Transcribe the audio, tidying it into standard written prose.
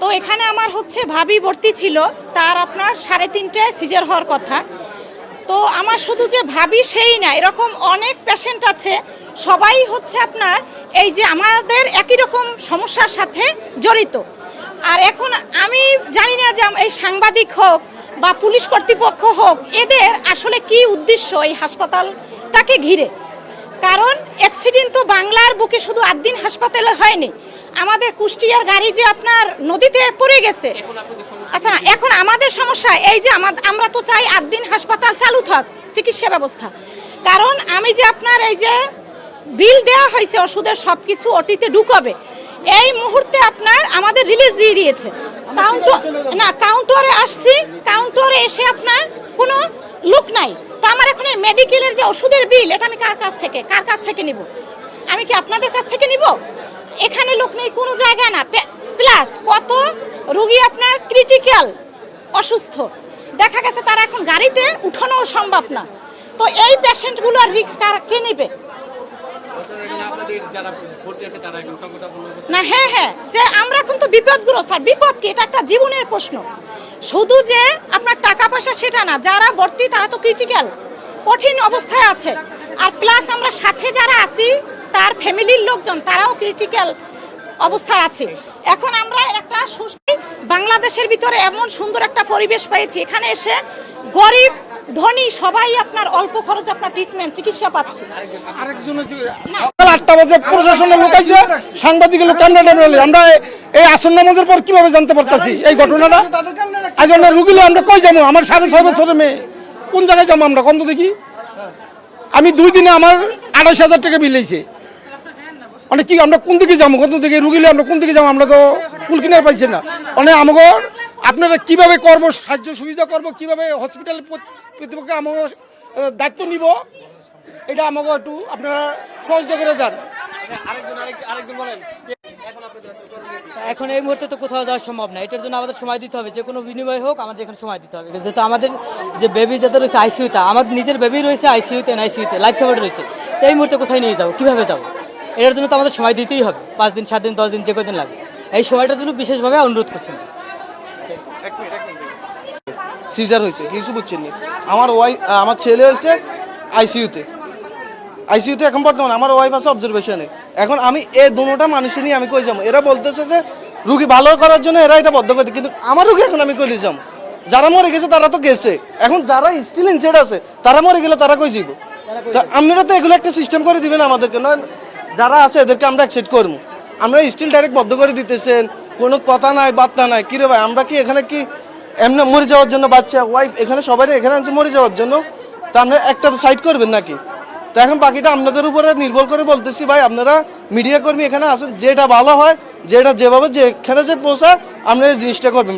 তো এখানে আমার হচ্ছে ভাবি ভর্তি ছিল, তার আপনার 3:30টায় সিজার হওয়ার কথা। তো আমার শুধু যে ভাবি সেই না, এরকম অনেক পেশেন্ট আছে, সবাই হচ্ছে আপনার এই যে আমাদের একই রকম সমস্যার সাথে জড়িত। আর এখন আমি জানি না যে এই সাংবাদিক হোক বা পুলিশ কর্তৃপক্ষ হোক, এদের আসলে কি উদ্দেশ্য এই হাসপাতালটাকে ঘিরে। কারণ অ্যাক্সিডেন্ট তো বাংলার বুকে শুধু আদ্দিন হাসপাতালে হয়নি, আমাদের কুষ্টিয়ার গাড়ি যে আপনার নদীতে পড়ে গেছে। আচ্ছা, এখন আমাদের সমস্যা এই যে আমরা তো চাই আদ্দিন হাসপাতাল চালু থাক চিকিৎসা ব্যবস্থা। কারণ আমি যে আপনার এই যে বিল দেওয়া হয়েছে ওষুধের সব কিছু ওটিতে ঢুকাবে, এই মুহূর্তে আপনার আমাদের রিলিজ দিয়ে দিয়েছে। কাউন্টারে আসছি, কাউন্টারে এসে আপনার কোনো লোক নাই। তো আমার এখন মেডিকেলের যে ওষুধের বিল, এটা আমি কার কাছ থেকে নিব? আমি কি আপনাদের কাছ থেকে নিব? এখানে লোক নেই কোনো জায়গায় না। প্লাস কত রোগী আপনার ক্রিটিক্যাল অসুস্থ, দেখা গেছে তারা এখন গাড়িতে উঠানোও সম্ভব না। তো এই পেশেন্টগুলোর রিস্ক কে নেবে? না, হ্যাঁ, যে আমরা এখন তো বিপদগ্রস্ত। আর বিপদ কি? এটা একটা জীবনের প্রশ্ন। শুধু যে আপনার টাকা পয়সা সেটা না, যারা ভর্তি তারা তো ক্রিটিক্যাল কঠিন অবস্থায় আছে। আর প্লাস আমরা সাথে যারা আছি তার ফ্যামিলির লোকজন, তারাও ক্রিটিক্যাল অবস্থায় আছে। এখন আমরা একটা বাংলাদেশের ভিতরে এমন সুন্দর একটা পরিবেশ পেয়েছি, এখানে এসে গরিব ধনী সবাই আপনার অল্প খরচে আপনার ট্রিটমেন্ট চিকিৎসা পাচ্ছে। সকাল 8টা বাজে প্রশাসনের লোক আইছে, সাংবাদিকের লোক ক্যামেরা নিয়ে, আমরা এই আসন নামাজের পর কিভাবে জানতে পারতাছি এই ঘটনাটা? আজ আমরা রুগীলে আমরা কই যাবো? আমার 6.5 বছরের মেয়ে, কোন জায়গায় যাবো আমরা? কত দেখি আমি 2 দিনে আমার 28,000 টাকা বিল হয়েছে। মানে কি আমরা কোন দিকে যাবো? কত দিকে রুগীলে আমরা কোন দিকে যাবো? আমরা তো কুল কিনার পাইছি না। মানে আমাকে আপনারা কিভাবে করবো, সাহায্য সুবিধা করবো, কিভাবে হসপিটাল কর্তৃপক্ষে আমাকে দায়িত্ব নিব, এটা আমাকে একটু আপনারা সহযোগিতা করে দেন। এখন এই মুহূর্তে তো কোথাও যাওয়া সম্ভব না, এটার জন্য আমাদের সময় দিতে হবে, যে কোনো বিনিময় হোক আমাদের এখানে সময় দিতে হবে। যেহেতু আমাদের যে বেবি যাদের রয়েছে আইসিইউতে, আমার নিজের বেবি রয়েছে আইসিইউতে, এনআইসিইউতে, লাইফ সাপোর্ট রয়েছে। তো এই মুহূর্তে কোথায় নিয়ে যাবো, কীভাবে যাবো? এটার জন্য তো আমাদের সময় দিতেই হবে, 5 দিন 7 দিন 10 দিন যে কদিন লাগে। এই সময়টার জন্য বিশেষভাবে অনুরোধ করছেন। সিজার হয়েছে, কিছু বুঝছেন না। আমার ছেলে হয়েছে আইসিইউতে এখন বর্তমানে, আমার ওয়াইফ আছে অবজারভেশনে। এখন আমি এই দুটোটা মানুষের নিয়ে আমি কই যাবো? এরা বলতেছে যে রুগী ভালো করার জন্য এরা এটা বদ্ধ করে, কিন্তু আমার রুগী এখন আমি কই যাবো? যারা মরে গেছে তারা তো গেছে, এখন যারা স্টিল ইনসেড আছে তারা মরে গেলে তারা কই যাবো? তো আপনারা তো এগুলো একটা সিস্টেম করে দিবেন আমাদেরকে, না যারা আছে এদেরকে আমরা অ্যাকসেপ্ট করবো। আমরা স্টিল ডাইরেক্ট বদ্ধ করে দিতেছেন, কোনো কথা নাই বার্তা নাই। কিরে ভাই, আমরা কি এখানে কি এমনি মরে যাওয়ার জন্য? বাচ্চা ওয়াইফ এখানে সবাই এখানে আনছে মরে যাওয়ার জন্য? তো আমরা একটা তো সাইড করবেন নাকি? তো এখন বাকিটা আপনাদের উপরে নির্ভর করে বলতেছি ভাই, আপনারা মিডিয়া কর্মী এখানে আসেন, যেটা ভালো হয়, যেটা যেভাবে যেখানে যে পৌঁছায় আপনারা এই জিনিসটা করবেন।